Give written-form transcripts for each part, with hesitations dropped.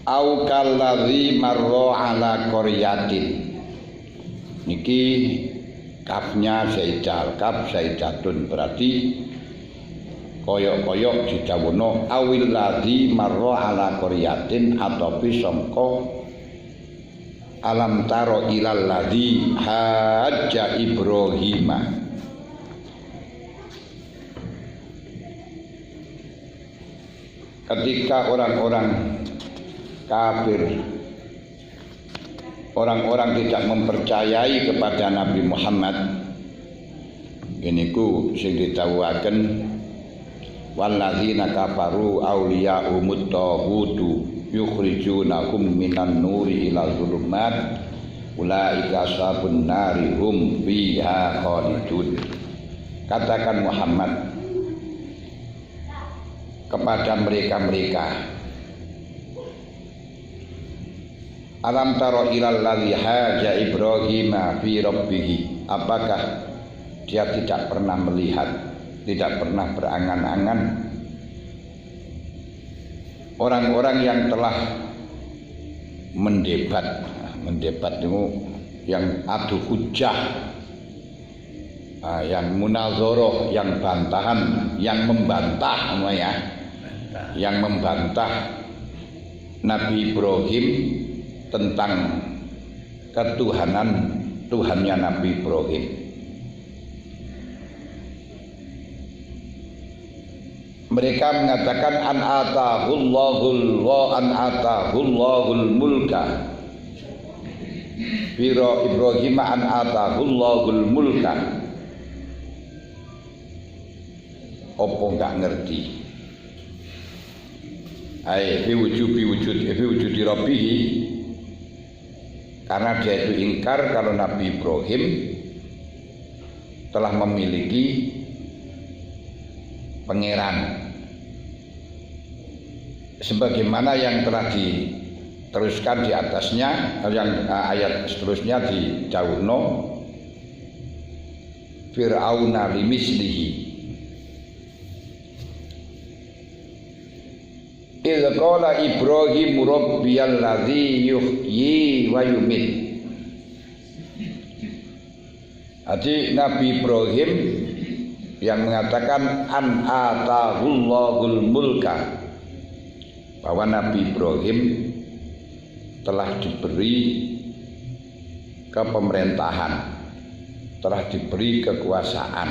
au kalladzi marra ala qaryatin. Niki kafnya zaidal, kaf zaidatun, berarti koyok-koyok didhawuhna awil ladzi marra ala qaryatin atopi sangka alam taro ilal ladzi hajja Ibrahima. Ketika orang-orang kafir, orang-orang tidak mempercayai kepada Nabi Muhammad, ini ku sing ditawuaken walladzina kafaru awliya'umut taghutu yukhrijunahum minan nuri ilal zulumat ulaika ashabun nari hum fiha khalidun. Katakan Muhammad kepada mereka-mereka, alam taro ilal ladzi haja Ibrahima fi rabbih, apakah dia tidak pernah melihat, tidak pernah berangan-angan orang-orang yang telah mendebat itu yang adu hujjah, yang munazoroh, yang bantahan, yang membantah yang membantah Nabi Ibrahim tentang ketuhanan Tuhannya Nabi Ibrahim. Mereka mengatakan an atahullahul mulka. Biro Ibrahim an atahullahul mulka. Opo enggak ngerti? Ai fi wujudi rabbih, karena dia itu ingkar kalau Nabi Ibrahim telah memiliki pangeran sebagaimana yang telah diteruskan di atasnya, yang ayat seterusnya di Dauno Fir'auna limislihi idh qala Ibrahim rabbiyal ladzi yuhyi wa yumit. Jadi Nabi Ibrahim yang mengatakan an atahullahul mulka, bahwa Nabi Ibrahim telah diberi kepemerintahan, telah diberi kekuasaan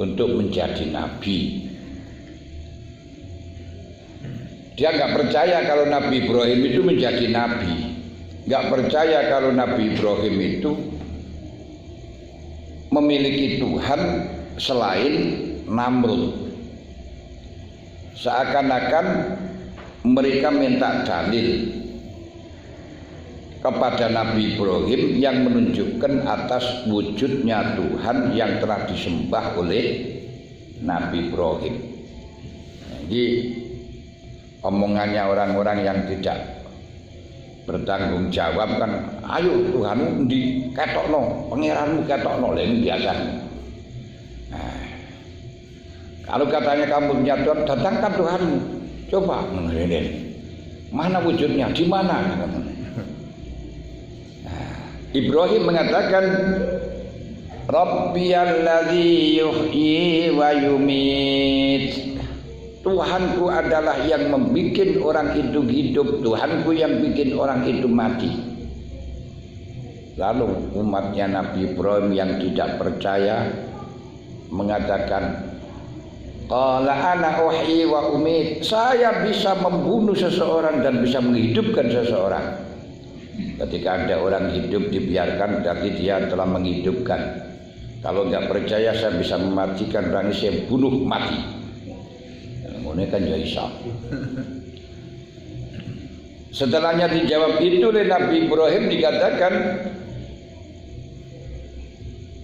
untuk menjadi nabi. Dia nggak percaya kalau Nabi Ibrahim itu menjadi nabi, nggak percaya kalau Nabi Ibrahim itu memiliki Tuhan selain Namrud. Seakan-akan mereka minta dalil kepada Nabi Ibrahim yang menunjukkan atas wujudnya Tuhan yang telah disembah oleh Nabi Ibrahim. Jadi omongannya orang-orang yang tidak bertanggung jawab kan, ayo Tuhanmu di ketokno, pangeranmu ketokno, ini biasa. Nah, kalau katanya kamu punya Tuhan, datangkan Tuhanmu, coba mengerin, mana wujudnya, di mana? Nah, Ibrahim mengatakan Rabbiyal ladzi yuhyi wa yumit. Tuhanku adalah yang membikin orang itu hidup, Tuhanku yang bikin orang itu mati. Lalu umatnya Nabi Ibrahim yang tidak percaya mengatakan, qala ana uhyi wa umit, saya bisa membunuh seseorang dan bisa menghidupkan seseorang. Ketika ada orang hidup dibiarkan, berarti dia telah menghidupkan. Kalau enggak percaya saya bisa mematikan orang, saya bunuh mati. Ini kan ya Isa. Setelahnya dijawab itu oleh Nabi Ibrahim, dikatakan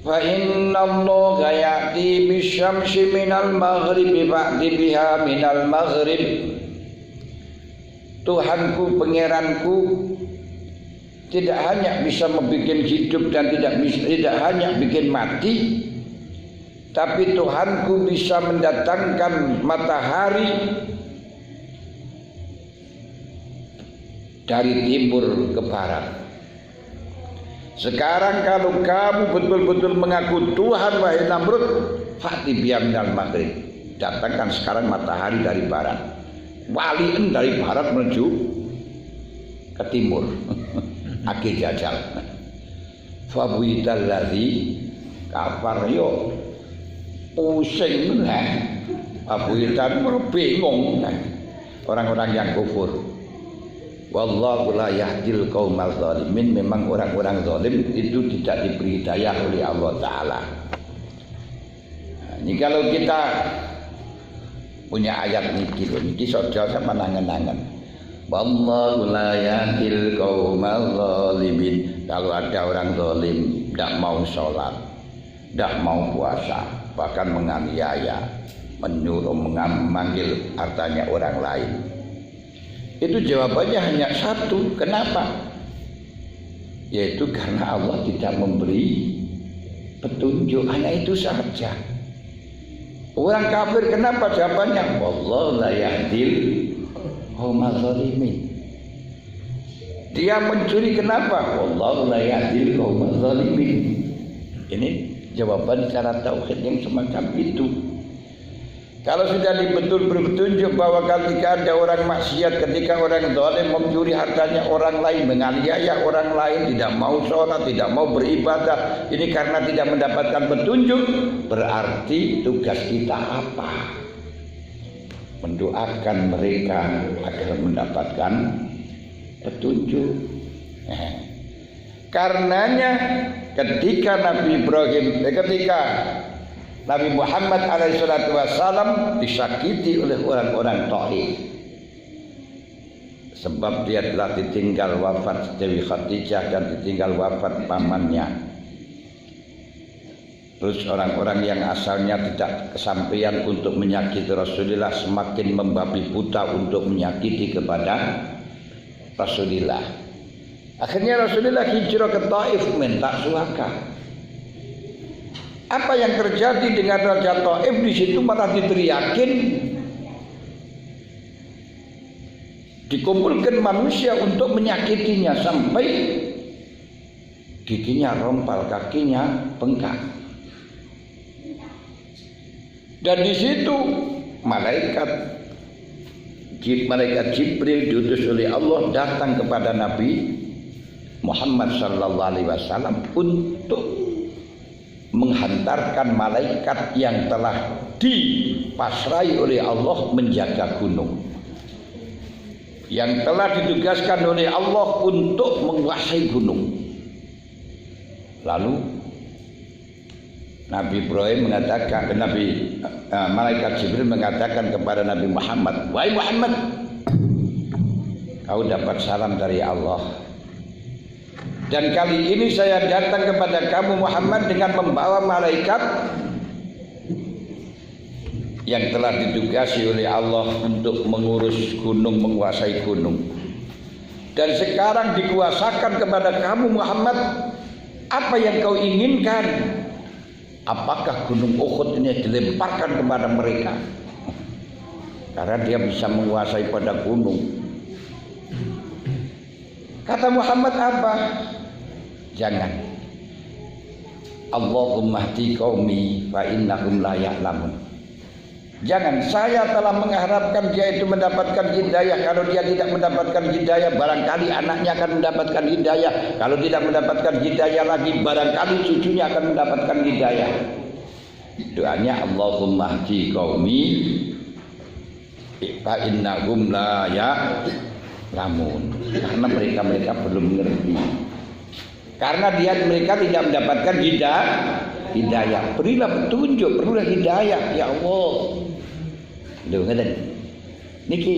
fa innallaha ya'ti bisyamsi minal maghribi fa'ti biha minal maghrib. Tuhanku, pangeranku tidak hanya bisa membuat hidup dan tidak hanya bikin mati, tapi Tuhanku bisa mendatangkan matahari dari timur ke barat. Sekarang kalau kamu betul-betul mengaku Tuhan wahai Namrud, fa'ti biha minal maghrib, datangkan sekarang matahari dari barat, waliin dari barat menuju ke timur. Ake jajal. Fabuital ladzi kafar yo pusing meneh. Fabuital bingung orang-orang yang kufur. Wallahu la yahdil qaumal zalimin. Memang orang-orang zalim itu tidak diberi hidayah oleh Allah Ta'ala. Ini kalau kita punya ayat niki saja sama nangan-nangan. Wallahu la yahdil qaumal zalimin. Kalau ada orang zalim tidak mau sholat, tidak mau puasa, bahkan menganiaya, menyuruh memanggil hartanya orang lain, itu jawabannya hanya satu. Kenapa? Yaitu karena Allah tidak memberi petunjuk. Hanya itu saja. Orang kafir kenapa jawabannya? Wallahu la yahdil qaumal zalimin. Dia mencuri kenapa? Wallahu la yahdil qaumal zalimin. Ini jawaban secara tauhid yang semacam itu. Kalau sudah betul berpetunjuk bahwa ketika ada orang maksiat, ketika orang zalim mencuri hartanya orang lain, menganiaya orang lain, tidak mau sholat, tidak mau beribadah, ini karena tidak mendapatkan petunjuk. Berarti tugas kita apa? Mendoakan mereka agar mendapatkan petunjuk. Karenanya ketika Nabi Ibrahim, ketika Nabi Muhammad SAW disakiti oleh orang-orang Taif, sebab dia telah ditinggal wafat Dewi Khadijah dan ditinggal wafat pamannya. Terus orang-orang yang asalnya tidak kesampaian untuk menyakiti Rasulullah semakin membabi buta untuk menyakiti kepada Rasulullah. Akhirnya Rasulullah hijrah ke Taif minta suaka. Apa yang terjadi dengan Raja Taif? Di situ malah diteriakin, dikumpulkan manusia untuk menyakitinya sampai giginya rompal, kakinya bengkak. Dan di situ malaikat Jibril diutus oleh Allah datang kepada Nabi Muhammad SAW untuk menghantarkan malaikat yang telah dipasrai oleh Allah menjaga gunung, yang telah ditugaskan oleh Allah untuk menguasai gunung. Lalu Nabi Ibrahim mengatakan, malaikat Jibril mengatakan kepada Nabi Muhammad, wahai Muhammad, kau dapat salam dari Allah. Dan kali ini saya datang kepada kamu Muhammad dengan membawa malaikat yang telah ditugasi oleh Allah untuk mengurus gunung, menguasai gunung. Dan sekarang dikuasakan kepada kamu Muhammad, apa yang kau inginkan? Apakah gunung Uhud ini dilemparkan kepada mereka? Karena dia bisa menguasai pada gunung. Kata Muhammad apa? Jangan. Allahumma hdi qaumi fa innahum la ya'lamun. Jangan, saya telah mengharapkan dia itu mendapatkan hidayah. Kalau dia tidak mendapatkan hidayah, barangkali anaknya akan mendapatkan hidayah. Kalau tidak mendapatkan hidayah lagi, barangkali cucunya akan mendapatkan hidayah. Doanya Allahumma hdi qaumi fa innahum la ya'lamun. Karena mereka belum mengerti. Karena mereka tidak mendapatkan hidayah. Berilah petunjuk, berilah hidayah ya Allah. Loh, ngeten. Niki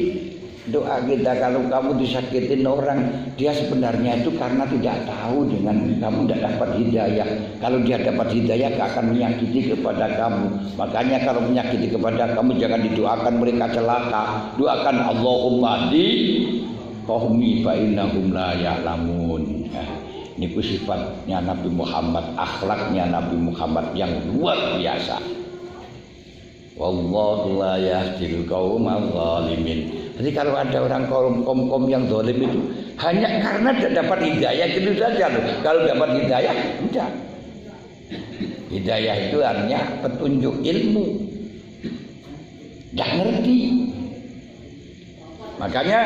doa kita, kalau kamu disakitin orang, dia sebenarnya itu karena tidak tahu dengan kamu tidak dapat hidayah. Kalau dia dapat hidayah, gak akan menyakiti kepada kamu. Makanya kalau menyakiti kepada kamu, jangan didoakan mereka celaka. Doakan Allahumma hdi qaumi fa innahum la ya'lamun. Ini sifatnya Nabi Muhammad, akhlaknya Nabi Muhammad yang luar biasa. Wallahu la yahdil qaumal zalimin. Jadi kalau ada orang kom yang dolim itu hanya karena tidak dapat hidayah gitu saja loh. Kalau dapat hidayah, enggak. Hidayah itu artinya petunjuk ilmu. Tidak ngerti. Makanya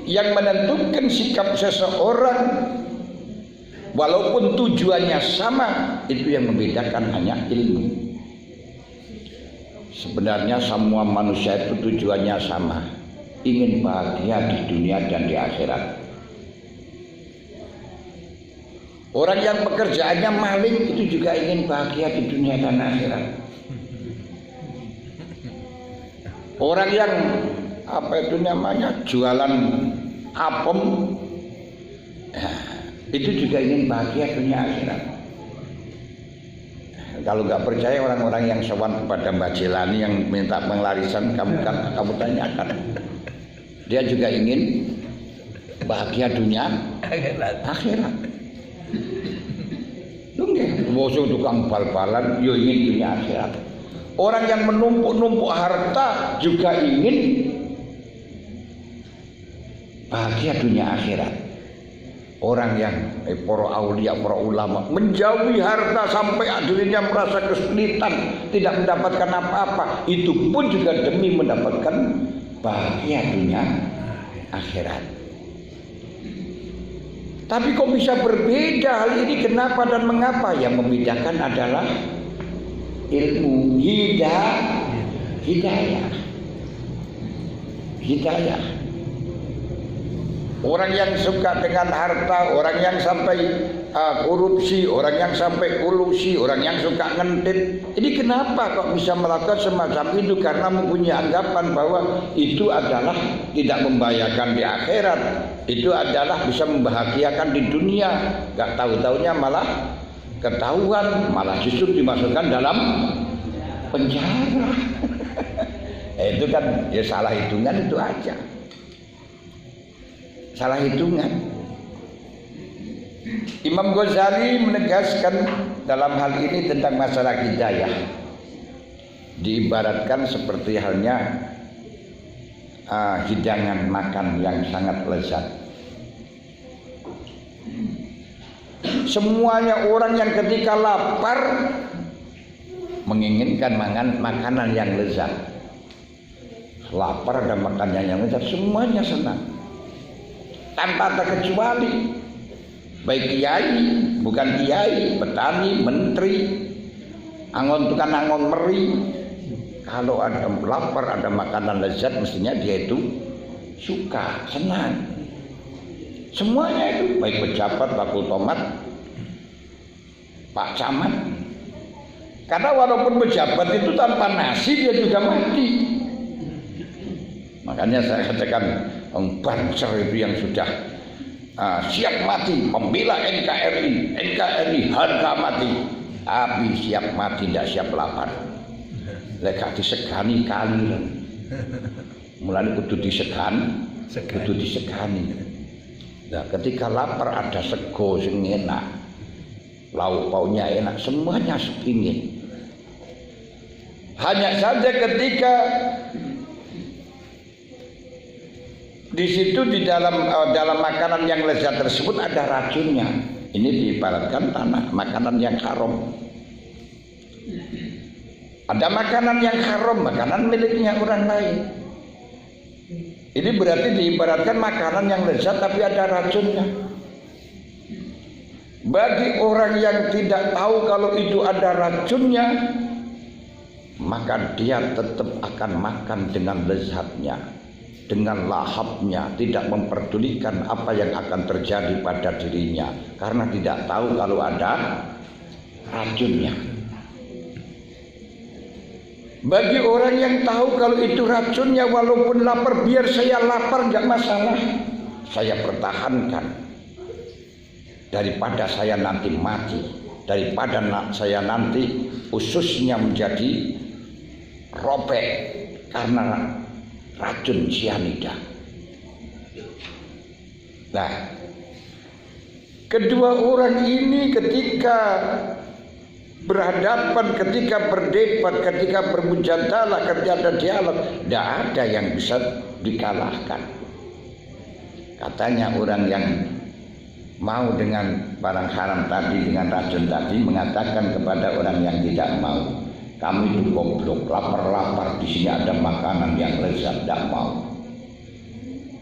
yang menentukan sikap seseorang walaupun tujuannya sama, itu yang membedakan hanya ilmu. Sebenarnya semua manusia itu tujuannya sama, ingin bahagia di dunia dan di akhirat. Orang yang pekerjaannya maling itu juga ingin bahagia di dunia dan akhirat. Orang yang jualan apem, itu juga ingin bahagia dunia akhirat. Kalau nggak percaya orang-orang yang sowan kepada Mbak Jelani yang minta penglarisan, kamu tanyakan. Dia juga ingin bahagia dunia akhirat. Bosok tukang bal-balan, yo ingin dunia akhirat. Orang yang menumpuk-numpuk harta juga ingin bahagia dunia akhirat. Orang yang para aulia, para ulama menjauhi harta sampai dirinya merasa kesulitan, tidak mendapatkan apa-apa, itu pun juga demi mendapatkan bahagia dunia akhirat. Tapi kok bisa berbeda hal ini, kenapa dan mengapa? Yang membedakan adalah ilmu, hidayah. Orang yang suka dengan harta, orang yang sampai korupsi, orang yang sampai kolusi, orang yang suka ngentit, ini kenapa kok bisa melakukan semacam itu? Karena mempunyai anggapan bahwa itu adalah tidak membahayakan di akhirat, itu adalah bisa membahagiakan di dunia. Gak tahu-taunya malah ketahuan, malah justru dimasukkan dalam penjara. Itu kan ya salah hitungan itu aja. Salah hitungan. Imam Ghazali menegaskan dalam hal ini tentang masalah hidayah, diibaratkan seperti halnya hidangan makan yang sangat lezat. Semuanya orang yang ketika lapar menginginkan makanan yang lezat. Lapar ada makanan yang lezat, semuanya senang. Tanpa terkecuali, baik kiai, bukan kiai, petani, menteri, angon tukang angon meri, kalau ada lapar, ada makanan lezat, mestinya dia itu suka, senang. Semuanya itu, baik pejabat, Pak Tomat, Pak Camat. Karena walaupun pejabat itu tanpa nasi dia juga mati. Makanya saya katakan Banser itu yang sudah siap mati membela NKRI harga mati, tapi siap mati tidak siap lapar. Lek disegani kali, mulai kudu disegani. Nah, ketika lapar ada sego sing enak, lauk pauknya enak, semuanya sepingin. Hanya saja ketika di situ di dalam makanan yang lezat tersebut ada racunnya. Ini diibaratkan tanah makanan yang haram. Ada makanan yang haram, makanan miliknya orang lain. Ini berarti diibaratkan makanan yang lezat tapi ada racunnya. Bagi orang yang tidak tahu kalau itu ada racunnya, maka dia tetap akan makan dengan lezatnya, dengan lahapnya, tidak memperdulikan apa yang akan terjadi pada dirinya, karena tidak tahu kalau ada racunnya. Bagi orang yang tahu kalau itu racunnya, walaupun lapar, biar saya lapar nggak masalah, saya pertahankan daripada saya nanti mati, daripada saya nanti ususnya menjadi robek karena racun sianida. Nah, kedua orang ini ketika berhadapan, ketika berdebat, ketika bermujadalah, ketika ada dialog, tidak ada yang bisa dikalahkan. Katanya orang yang mau dengan barang haram tadi, dengan racun tadi, mengatakan kepada orang yang tidak mau, kamu itu goblok, lapar-lapar, di sini ada makanan yang lezat, tidak mau.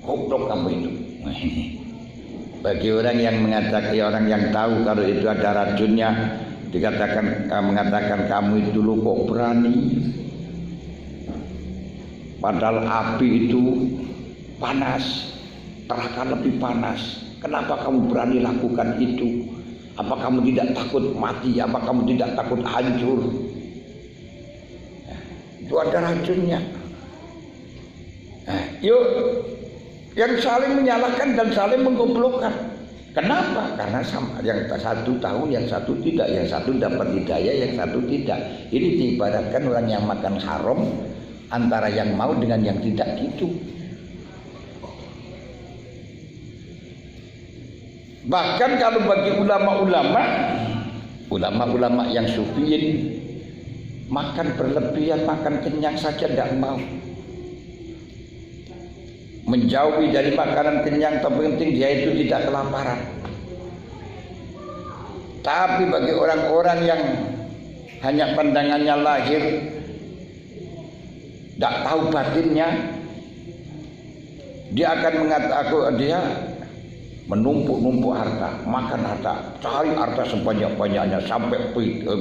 Goblok kamu itu. Bagi orang yang mengatakan, orang yang tahu kalau itu ada racunnya, dikatakan, mengatakan kamu itu lu kok berani, padahal api itu panas, neraka lebih panas. Kenapa kamu berani lakukan itu? Apa kamu tidak takut mati? Apa kamu tidak takut hancur? Itu ada racunnya. Yuk, yang saling menyalahkan dan saling menggoblokkan. Kenapa? Karena sama, yang satu tahu, yang satu tidak, yang satu dapat hidayah, yang satu tidak. Ini diibaratkan orang yang makan haram antara yang mau dengan yang tidak gitu. Bahkan kalau bagi ulama-ulama yang sufiyin, makan berlebihan, makan kenyang saja tidak mau. Menjauhi dari makanan kenyang, terpenting dia itu tidak kelaparan. Tapi bagi orang-orang yang hanya pandangannya lahir, tidak tahu batinnya, dia akan mengatakan, dia menumpuk-numpuk harta, makan harta, cari harta sebanyak-banyaknya sampai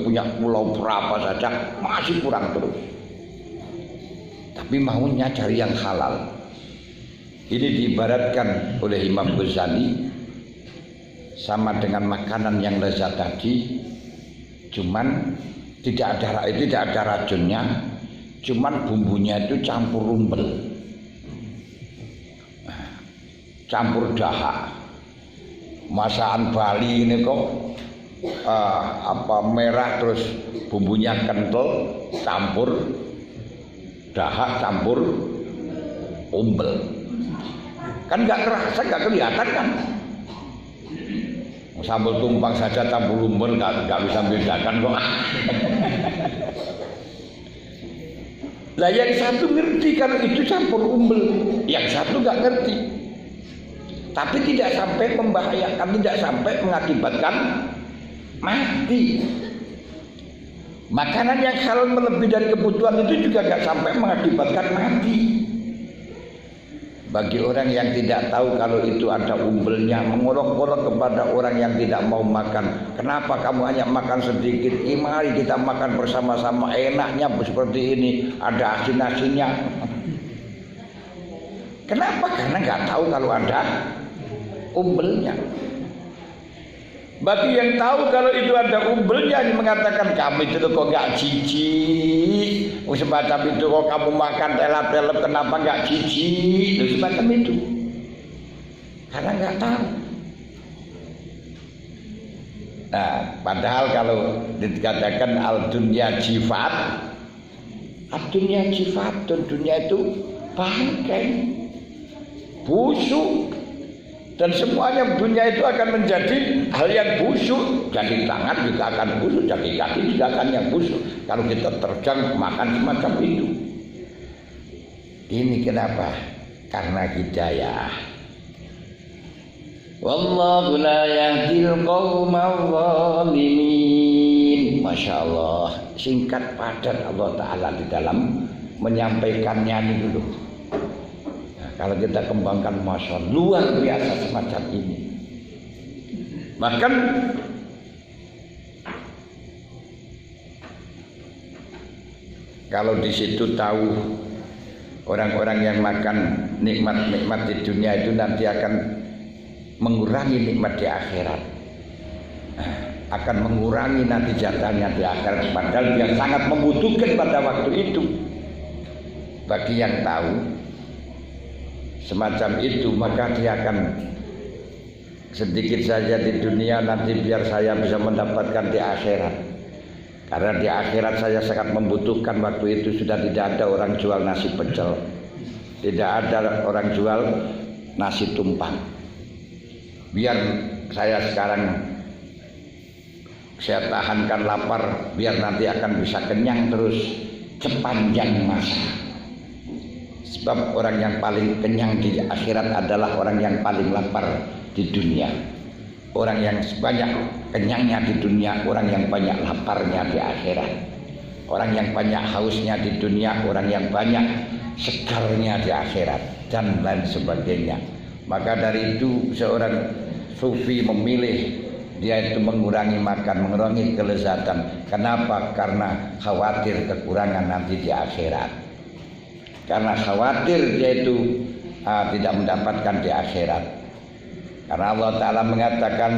punya pulau berapa saja, masih kurang terus. Tapi maunya cari yang halal. Ini diibaratkan oleh Imam Ghazali sama dengan makanan yang lezat tadi, cuman tidak ada racunnya, cuman bumbunya itu campur rumbel, campur dahak. Masakan Bali ini kok merah terus bumbunya kental, campur dahak, campur umbel. Kan nggak kerasa, nggak kelihatan kan? Sambal tumpang saja campur umbel nggak bisa membedakan kok. Lah yang satu ngerti kalau itu campur umbel, yang satu nggak ngerti. Tapi tidak sampai membahayakan, tidak sampai mengakibatkan mati. Makanan yang halal melebihi dari kebutuhan itu juga nggak sampai mengakibatkan mati. Bagi orang yang tidak tahu kalau itu ada umbelnya, mengolok-olok kepada orang yang tidak mau makan. Kenapa kamu hanya makan sedikit? Mari kita makan bersama-sama, enaknya seperti ini, ada asin-asinnya. Kenapa? Karena nggak tahu kalau ada umbelnya. Bagi yang tahu kalau itu ada umbelnya, yang mengatakan kamu itu kok gak jijik, semacam itu kok kamu makan telap-telap kenapa gak jijik, semacam itu. Karena nggak tahu. Nah, padahal kalau dikatakan al-dunya jifat, al-dunya jifat, dunia itu bangkai, busuk. Dan semuanya dunia itu akan menjadi hal yang busuk. Jadi tangan juga akan busuk, jadi kaki juga akan yang busuk kalau kita terjang makan semacam itu. Ini kenapa? Karena hidayah. Wallahu la yahdil qaumal zalimin. Masya Allah, singkat padat Allah Ta'ala di dalam menyampaikannya ini dulu. Kalau kita kembangkan, masya Allah, luar biasa semacam ini. Bahkan kalau di situ tahu orang-orang yang makan nikmat-nikmat di dunia itu nanti akan mengurangi nikmat di akhirat, akan mengurangi nanti jatahnya di akhirat, padahal dia sangat membutuhkan pada waktu itu. Bagi yang tahu semacam itu, maka dia akan sedikit saja di dunia, nanti biar saya bisa mendapatkan di akhirat. Karena di akhirat saya sangat membutuhkan, waktu itu sudah tidak ada orang jual nasi pecel, tidak ada orang jual nasi tumpang. Biar saya sekarang saya tahankan lapar biar nanti akan bisa kenyang terus sepanjang masa. Sebab orang yang paling kenyang di akhirat adalah orang yang paling lapar di dunia. Orang yang banyak kenyangnya di dunia, orang yang banyak laparnya di akhirat. Orang yang banyak hausnya di dunia, orang yang banyak segarnya di akhirat, dan lain sebagainya. Maka dari itu seorang sufi memilih dia itu mengurangi makan, mengurangi kelezatan. Kenapa? Karena khawatir kekurangan nanti di akhirat. Karena khawatir dia itu tidak mendapatkan di akhirat. Karena Allah Ta'ala mengatakan,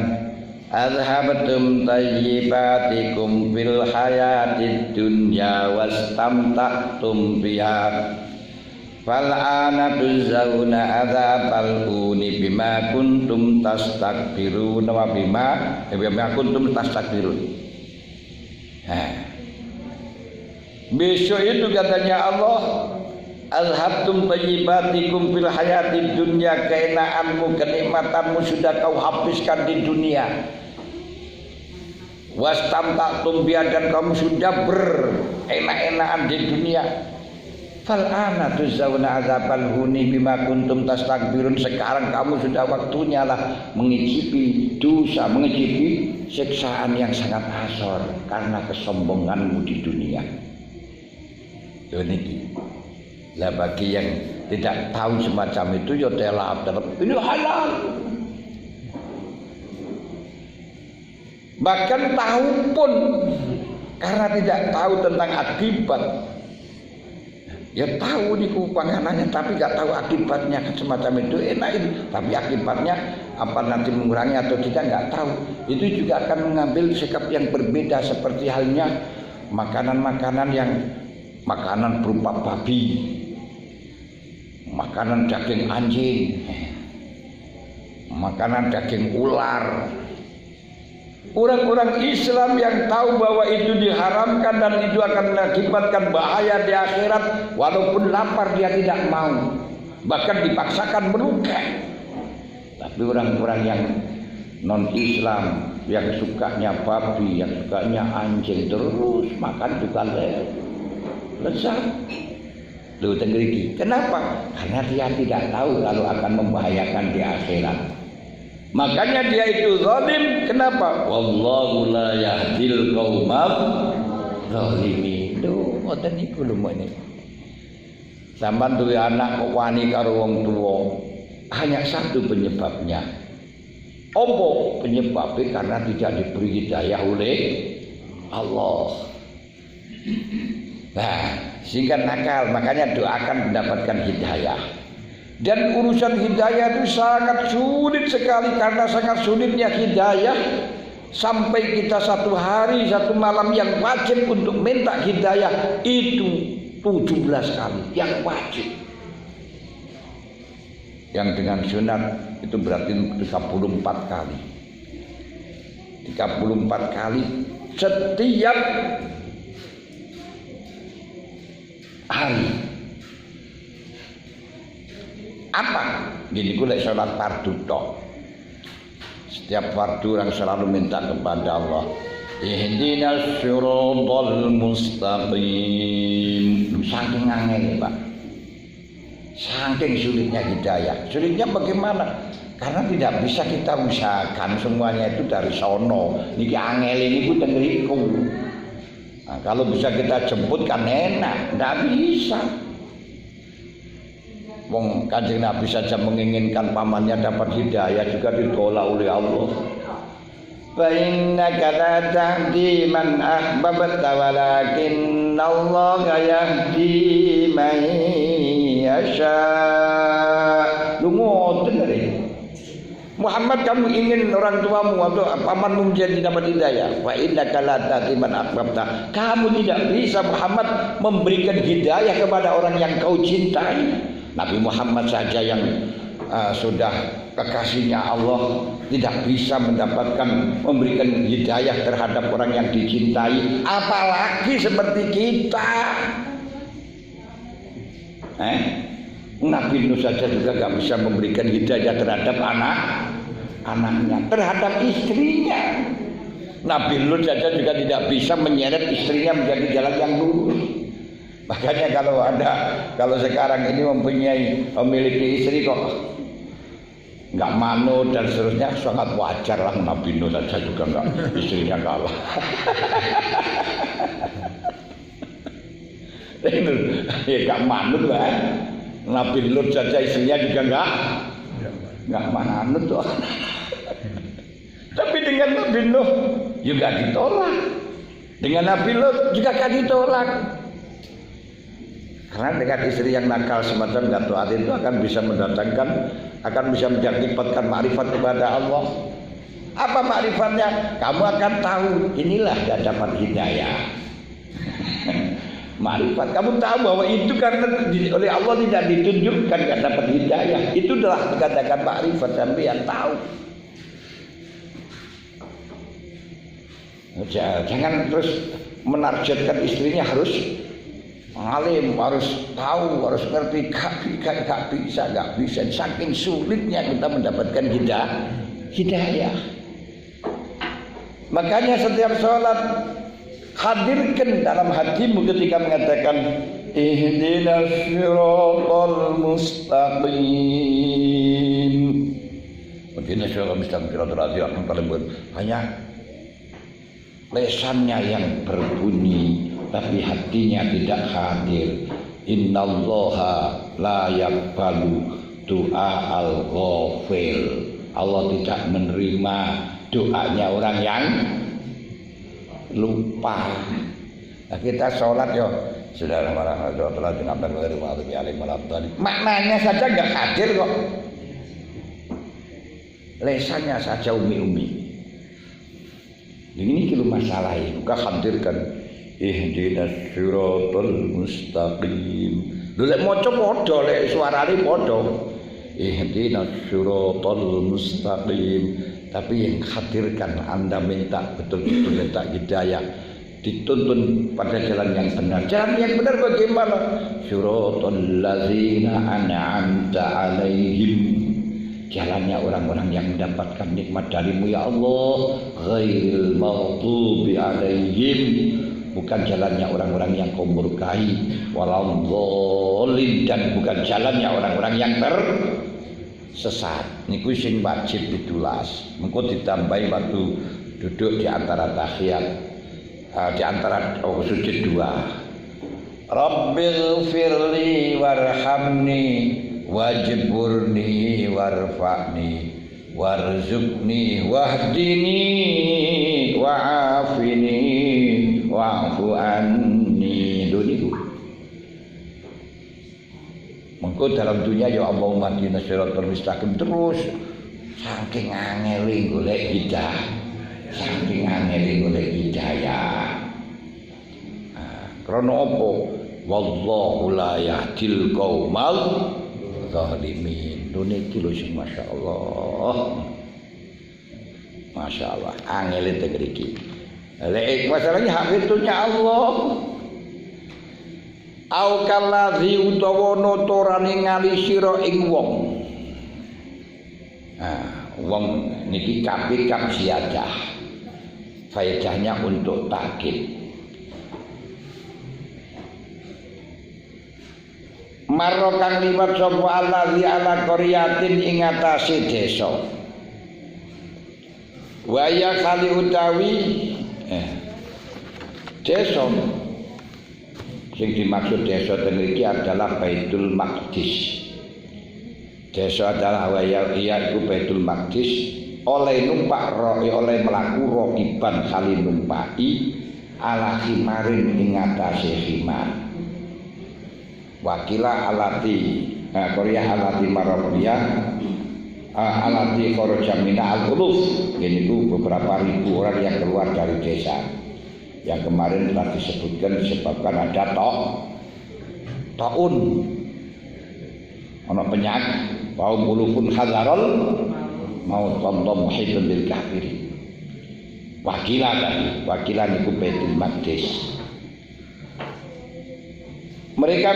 azhabtum tayyibatikum fil hayatid dunya wastamta'tum biha fal'ana tujzauna adzabal huni bima kuntum tastakbirun wa bima kuntum tastakbirun. Besok itu katanya Allah, azhabtum tayyibatikum fil hayatid dunya, keenaanmu, kenikmatanmu sudah kau habiskan di dunia. Wastamta'tum biha, dan kamu sudah berenak-enakan di dunia. Fal'ana tujzauna adzabal huni bima kuntum tastakbirun. Sekarang kamu sudah waktunya lah mengicipi dosa, mengicipi siksaan yang sangat asor karena kesombonganmu di dunia. Ini lah bagi yang tidak tahu semacam itu ya telap ini halal. Bahkan tahu pun karena tidak tahu tentang akibat. Ya tahu niku panganannya tapi tidak tahu akibatnya semacam itu enak ini. Tapi akibatnya apa nanti mengurangi atau tidak nggak tahu. Itu juga akan mengambil sikap yang berbeda seperti halnya makanan-makanan yang makanan berupa babi, makanan daging anjing, makanan daging ular. Orang-orang Islam yang tahu bahwa itu diharamkan dan itu akan mengakibatkan bahaya di akhirat, walaupun lapar dia tidak mau, bahkan dipaksakan melukai. Tapi orang-orang yang non-Islam yang sukanya babi, yang sukanya anjing terus makan juga lezat. Loh tenggeri. Kenapa? Karena dia tidak tahu kalau akan membahayakan di akhirat. Makanya dia itu zalim. Kenapa? Wallahu la yahdil qaumal zalimin. Lho ngoten niku lho mene. Sampeyan duwe anak kok wani karo wong tuwa. Hanya satu penyebabnya. Apa penyebabnya? Karena tidak diberi hidayah oleh Allah. Nah, sehingga nakal, makanya doakan mendapatkan hidayah. Dan urusan hidayah itu sangat sulit sekali, karena sangat sulitnya hidayah sampai kita satu hari satu malam yang wajib untuk minta hidayah itu 17 kali yang wajib. Yang dengan sunat itu berarti 34 kali. 34 kali setiap hari. Apa? Gini gue lek sholat fardu tok. Setiap fardu orang selalu minta kepada Allah, ihdinas siratal mustaqim. Saking angel, Pak. Saking sulitnya hidayah. Sulitnya bagaimana? Karena tidak bisa kita usahakan semuanya itu dari sono. Niki angel ini ku tengeriku. Nah, kalau bisa kita jemput kan enak, tidak bisa. Wong Kanjeng Nabi saja menginginkan pamannya dapat hidayah juga ditolak oleh Allah. Wa innaka la tahdi man ahbabta walakinallaha yahdi man yasha. Lu ngoten rek. Muhammad, kamu ingin orang tuamu atau pamanmu menjadi dapat hidayah. Wa innaka la tahdi man ahbabta. Kamu tidak bisa Muhammad memberikan hidayah kepada orang yang kau cintai. Nabi Muhammad saja yang sudah kekasihnya Allah tidak bisa memberikan hidayah terhadap orang yang dicintai, apalagi seperti kita. Nabi Nuh saja juga gak bisa memberikan hidayah terhadap anaknya, terhadap istrinya. Nabi Lut saja juga tidak bisa menyeret istrinya menjadi jalan yang lurus. Makanya kalau sekarang ini memiliki istri kok nggak manut dan seterusnya, sangat wajar lah. Nabi Lut saja juga nggak, istrinya kalah. Ya nggak manut lah. Nabi Lut saja istrinya juga nggak manut tuh. Tapi dengan Nabi Nuh juga ditolak. Dengan Nabi Lut juga gak ditolak. Karena dengan istri yang nakal semacam gak taat itu akan bisa mengakibatkan makrifat kepada Allah. Apa makrifatnya? Kamu akan tahu, inilah gak dapat hidayah. Makrifat, kamu tahu bahwa itu karena oleh Allah tidak ditunjukkan gak dapat hidayah. Itu adalah dikatakan makrifat, sampai yang tahu. Jangan terus menargetkan istrinya harus alim, harus tahu, harus ngerti. Gak bisa. Saking sulitnya kita mendapatkan hidayah. Makanya setiap sholat hadirkan dalam hatimu ketika mengatakan ihdinas siratal mustaqim. Ihdinas siratal mustaqim, yang paling hanya lesannya yang berbunyi tapi hatinya tidak hadir. Innallaha la yaqbalu doa al-ghafil. Allah tidak menerima doanya orang yang lupa. Nah, kita sholat yo saudara maknanya saja nggak hadir kok, lesannya saja umi-umi. Ini kilo masalah ini. Bukan hadirkan ihdinas siratal mustaqim. Lek maca padha, lek suarane padha. Ihdinas siratal mustaqim. Tapi yang hadirkan, Anda minta betul-betul minta hidayah, dituntun pada jalan yang benar. Jalan yang benar bagaimana? Siratal ladzina an'amta 'alaihim. Jalannya orang-orang yang mendapatkan nikmat darimu ya Allah. Ghairil maghdubi 'alaihim. Bukan jalannya orang-orang yang kau murkai. Waladhdallin, dan bukan jalannya orang-orang yang tersesat. Niku sing wajib ditulas. Mengko ditambahi waktu duduk di antara tahiyat, di antara sujud dua. Rabbighfirli warhamni wajburni warfa'ni warzuqni wahdini wa'afini wa'fu anni. Duniku mengko dalam dunia ya Allahumma hdina siratal mustaqim terus. Saking angeli golek hidayah, krana apa? Wallahu la yahdil qaumal zalimin. Niki lho sing masyaallah. Masyaallah, angel teng mriki. Lek masalahnya hak itunya Allah. Au kaladzi utawa notorane ngali sira ing wong. Wong niki kap siadah. Faedahnya untuk takkid. Marro kang liwat sapa allazi ala qaryatin ing atase desa. Wa ya kali utawi desa sing dimaksud desa ten iki adalah Baitul Maqdis. Desa adalah waya iku Baitul Maqdis, oleh numpak oleh mlaku rokiban kali numpaki ala khimarin ing atase khimar. Wakila alati Korea alati Marabia alati Korojamina al-Uluf. Ini itu beberapa ribu orang yang keluar dari desa. Yang kemarin telah disebutkan disebabkan ada taun ana penyakit kaum ulufun hadarul mau tonton muhitun bil kafirin. Wakilan itu Baitul Maqdis. Mereka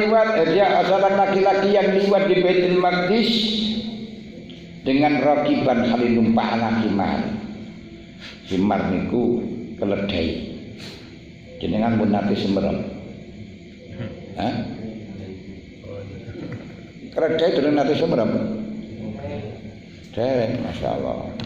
liwat, dia adalah laki-laki yang liwat di Baitul Maqdis dengan rakiban kali numpak anak iman. himar niku keledai. Jenengan pun nate semerem. Hah? Keledai durung nate semerem. Dereng, masyaallah.